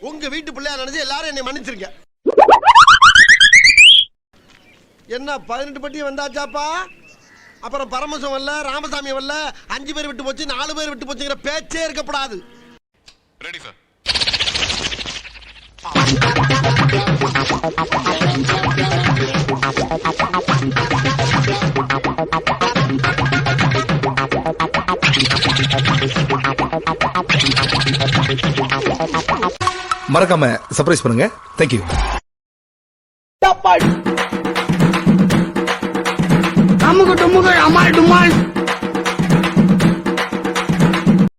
உங்க வீட்டு பிள்ளையா நினைச்சு எல்லாரும் என்னை மன்னிச்சிருங்க. என்ன 18 பட்டி வந்தாச்சாப்பா? அப்புறம் பரமசம் வரல, ராமசாமி வரல, 5 பேர் விட்டு போச்சு, 4 பேர் விட்டு போச்சுங்கிற பேச்சே இருக்கப்படாது. Ready sir. மறக்காம சர்ப்ரைஸ் பண்ணுங்க. Thank you.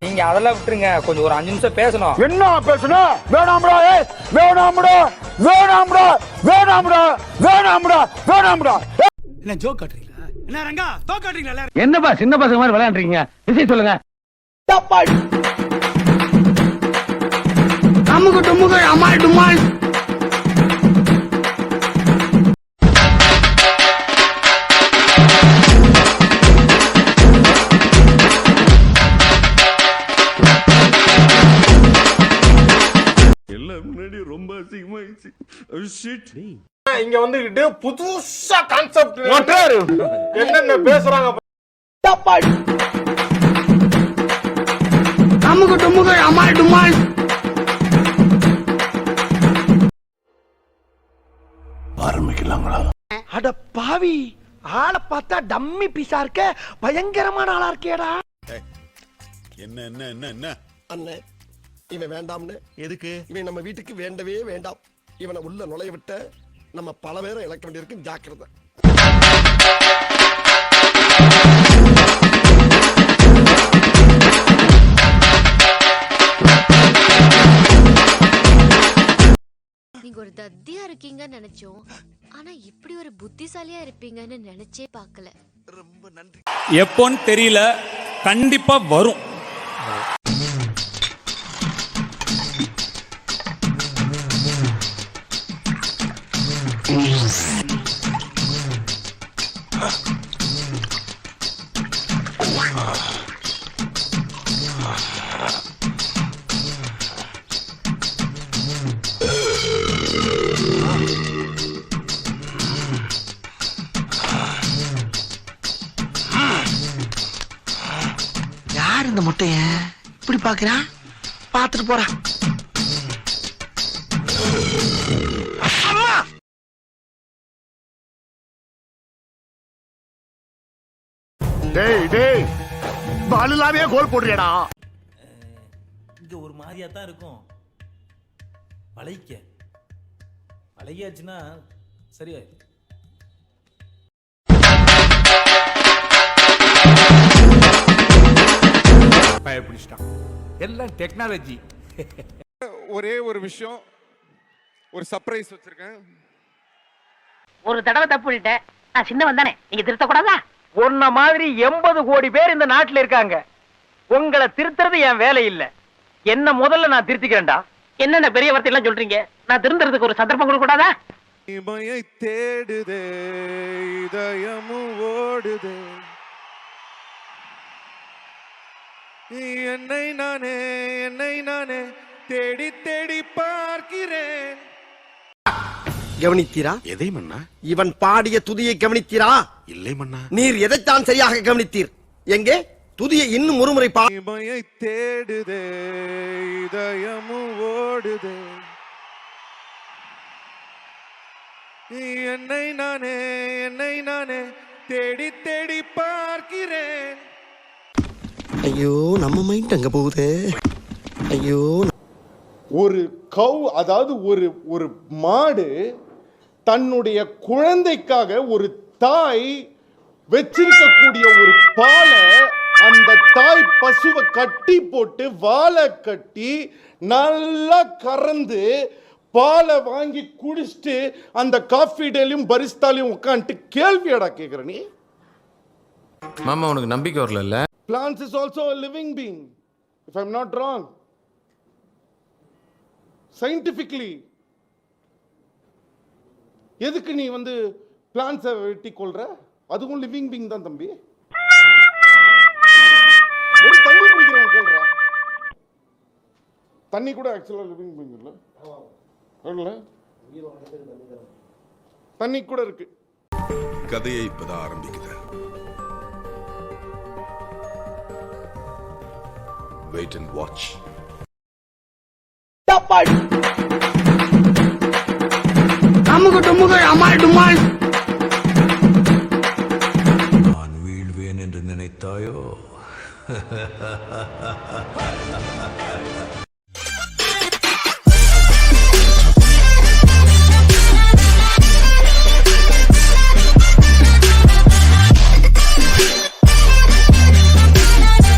நீங்க அதெல்லாம் விட்டுருங்க, கொஞ்சம் ஒரு 5 நிமிஷம் பேசணும். என்ன பேசணும்? வேணாம்டா, வேணாம்டா, வேணாம்டா, வேணாம்டா, வேணாம்டா, வேணாம்டா. என்ன ஜோக் காட்டுறீங்களா? என்ன ரங்கா ஜோக் காட்டுறீங்களா? என்னப்பா சின்ன பசங்க மாதிரி விளையாடுறீங்க? விஷயம் சொல்லுங்க. அமுகு டுமுகு அமால் டுமால். எல்லாம் முன்னாடி ரொம்ப அசிங்கமாயிடுச்சு. இங்க வந்துகிட்டு புதுசா கான்செப்ட் என்னென்ன பேசுறாங்க. அமுகு டுமுகு அமால் டுமால். ஆரம்பிக்கலாங்களா? அட பாவி, ஆளை பார்த்தா டம்மி பீஸா இருக்க, பயங்கரமான ஆளா இருக்கேடா. என்ன என்ன என்ன என்ன அண்ணே, இவன் வேண்டாம்னு. எதுக்கு? இவன் நம்ம வீட்டுக்கு வேண்டவே வேண்டாம். இவனை உள்ள நுழைய விட்ட நம்ம பல பேரை இழக்க வேண்டியிருக்கு. ஜாக்கிரதை. நீங்க ஒரு தத்தியா இருக்கீங்கன்னு நினைச்சோம், ஆனா இப்படி ஒரு புத்திசாலியா இருப்பீங்கன்னு நினைச்சே பார்க்கல. ரொம்ப நன்றி. எப்போன்னு தெரியல, கண்டிப்பா வரும். யார் இந்த முட்டைய இப்படி பாக்குறான்? பாத்துட்டு போறா. டேய் டேய், பால் இல்லாமே கோல் போடுறியடா. இங்க ஒரு மாதிரியா தான் இருக்கும். பழகியாச்சுன்னா சரியாயிடும். பயப்பிடிச்சிட்டான். எல்லாம் டெக்னாலஜி. ஒரே ஒரு விஷயம், ஒரு சர்ப்ரைஸ் வச்சிருக்கேன். ஒரு தடவை தப்பு பண்ணிட்டேன், நான் சின்னவன் தானே, நீங்க திருத்த கூடாதா? உன்ன மாதிரி 80 கோடி பேர் இந்த நாட்டுல இருக்காங்க. உங்களை திருத்துறது என் வேலை இல்ல. என்ன முதல்ல நான் திருத்திக்கிறேன்டா. என்னென்ன பெரிய வார்த்தை எல்லாம் சொல்றீங்க? நான் திருந்துறதுக்கு ஒரு சந்தர்ப்பம் கொடுக்க கூடாதா? இமையை தேடுதே இதயமும் ஓடுதே, என்னை நானே தேடி தேடி பார்க்கிறேன். கவனித்தீரா? எதை மன்னா? இவன் பாடிய துதியை கவனித்தீரா? இல்லை மன்னா. நீர் எதைத்தான் சரியாக கவனித்தீர்? எங்கே துதியை இன்னும் ஒருமுறை பா. இமையை தேடுதே இதயமும் ஓடுதே, என்னை நானே தேடி தேடி பார்க்கிறேன். ஐயோ, நம்ம மைண்ட் அங்க போகுது. ஐயோ, ஒரு கவ், அதாவது ஒரு மாடு தன்னுடைய குழந்தைக்காக ஒரு தாய் வச்சிருக்கக்கூடிய ஒரு பாலை, அந்த தாய் பசுவை கட்டி போட்டு வாழை கட்டி நல்லா கறந்து பாலை வாங்கி குடிச்சிட்டு அந்த காஃபி டேலையும் பரிஸ்தாலையும் உட்காந்துட்டு கேள்வியடா கேட்குற நீ? மாமா உனக்கு நம்பிக்கை வரல? Plants is also a living being, if I'm not wrong. Scientifically. எதுக்கு நீ வந்து பிளான்ஸை வெட்டி கொள்ற? அதுவும் லிவிங் பீயிங் தான் தம்பி. ஒரு தண்ணி குடிக்கிறவன் கேள்றா, தண்ணி கூட ஆக்சுவலாக லிவிங் பீயிங் இல்லை இல்லை தண்ணி கூட இருக்கு. கதையை இப்பதான் ஆரம்பிக்குது. Wait and watch. அமுக டுமுக அமால் டுமால். நான் வீழ்வேன் என்று நினைத்தாயோ?